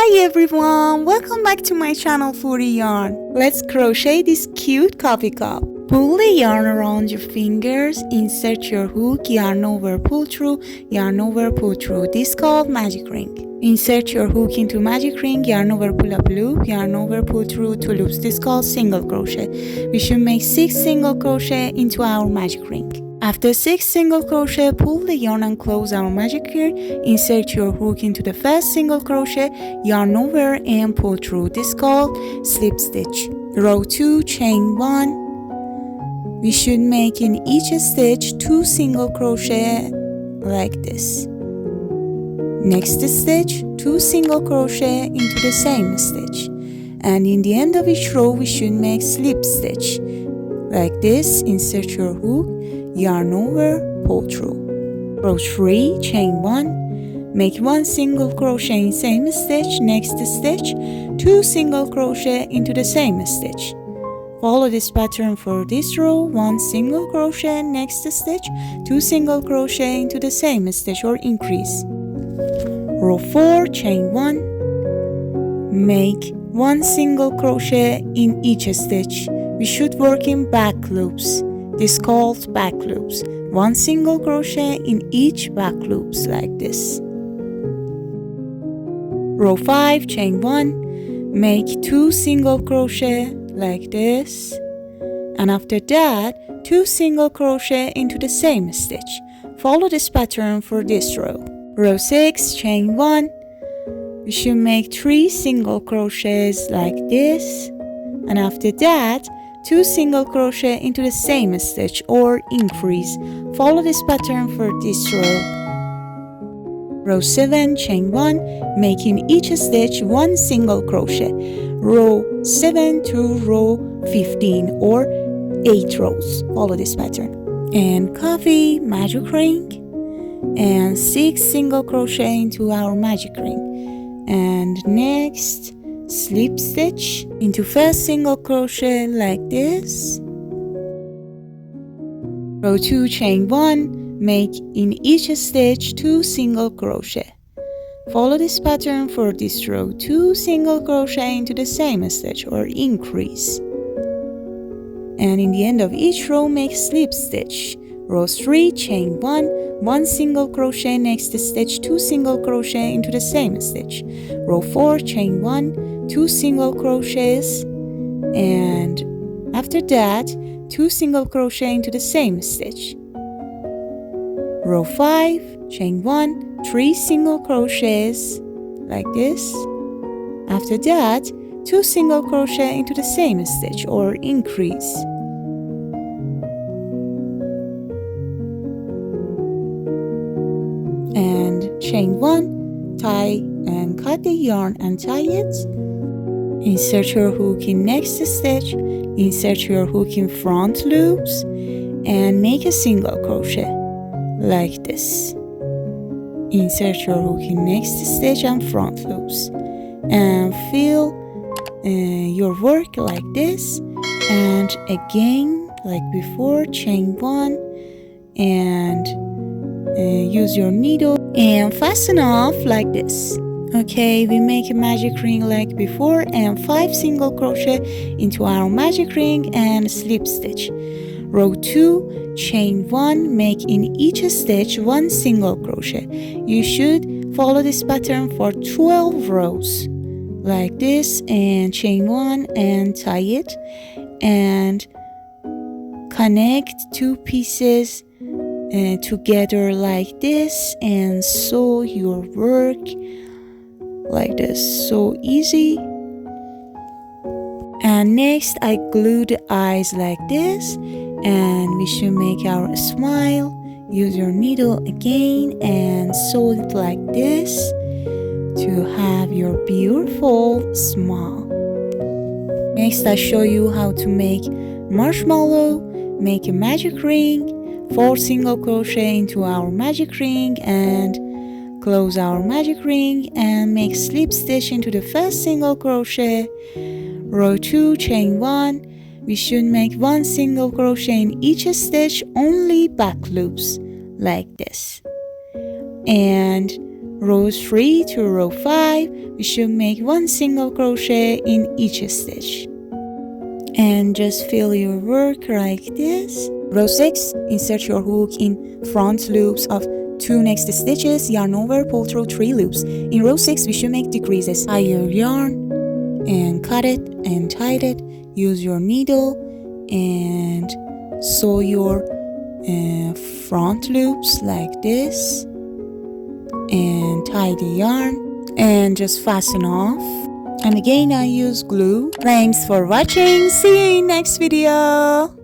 Hi everyone, welcome back to my channel for the yarn. Let's crochet this cute coffee cup. Pull the yarn around your fingers, insert your hook, yarn over, pull through, yarn over, pull through. This is called magic ring. Insert your hook into magic ring, yarn over, pull up loop, yarn over, pull through 2 loops. This is called single crochet. We should make 6 single crochet into our magic ring. After 6 single crochet, pull the yarn and close our magic ring. Insert your hook into the first single crochet, yarn over and pull through. This is called slip stitch. Row 2, chain 1. We should make in each stitch 2 single crochet like this. Next stitch, 2 single crochet into the same stitch. And in the end of each row, we should make slip stitch. Like this, insert your hook, yarn over, pull through. Row 3, chain 1. Make 1 single crochet in same stitch. Next stitch, 2 single crochet into the same stitch. Follow this pattern for this row. 1 single crochet, next stitch, 2 single crochet into the same stitch or increase. Row 4, chain 1. Make 1 single crochet in each stitch. We should work in back loops. This is called back loops. 1 single crochet in each back loops like this. Row 5, chain 1. Make 2 single crochet like this. And after that, 2 single crochet into the same stitch. Follow this pattern for this row. Row 6, chain 1. We should make 3 single crochets like this. And after that, 2 single crochet into the same stitch or increase. Follow this pattern for this row. Row 7, chain 1, make in each stitch 1 single crochet. Row 7 to row 15 or 8 rows. Follow this pattern. And coffee, magic ring, and 6 single crochet into our magic ring. And next, slip stitch into first single crochet like this. Row 2, chain 1, make in each stitch 2 single crochet. Follow this pattern for this row. 2 single crochet into the same stitch or increase. And in the end of each row, make slip stitch. Row 3, chain 1, 1 single crochet, next stitch, 2 single crochet into the same stitch. Row 4, chain 1, 2 single crochets, and after that, 2 single crochet into the same stitch. Row 5, chain 1, 3 single crochets like this. After that, 2 single crochet into the same stitch or increase. And chain 1, tie and cut the yarn and tie it. Insert your hook in next stitch, insert your hook in front loops, and make a single crochet like this. Insert your hook in next stitch and front loops, and fill your work like this. And again, like before, chain 1 and use your needle and fasten off like this. Okay, we make a magic ring like before and 5 single crochet into our magic ring and slip stitch. Row 2, chain 1, make in each stitch 1 single crochet. You should follow this pattern for 12 rows like this, and chain 1 and tie it and connect 2 pieces together like this and sew your work like this. So easy. And next, I glue the eyes like this, and we should make our smile. Use your needle again and sew it like this to have your beautiful smile. Next, I show you how to make marshmallow. Make a magic ring, 4 single crochet into our magic ring and close our magic ring and make slip stitch into the first single crochet. Row 2, chain 1. We should make 1 single crochet in each stitch, only back loops like this. And row 3 to row 5, we should make 1 single crochet in each stitch. And just fill your work like this. Row 6, insert your hook in front loops of 2 next stitches, yarn over, pull through 3 loops. In row 6, we should make decreases. Tie your yarn and cut it and tie it. Use your needle and sew your front loops like this and tie the yarn and just fasten off. And again, I use glue. Thanks for watching. See you in next video.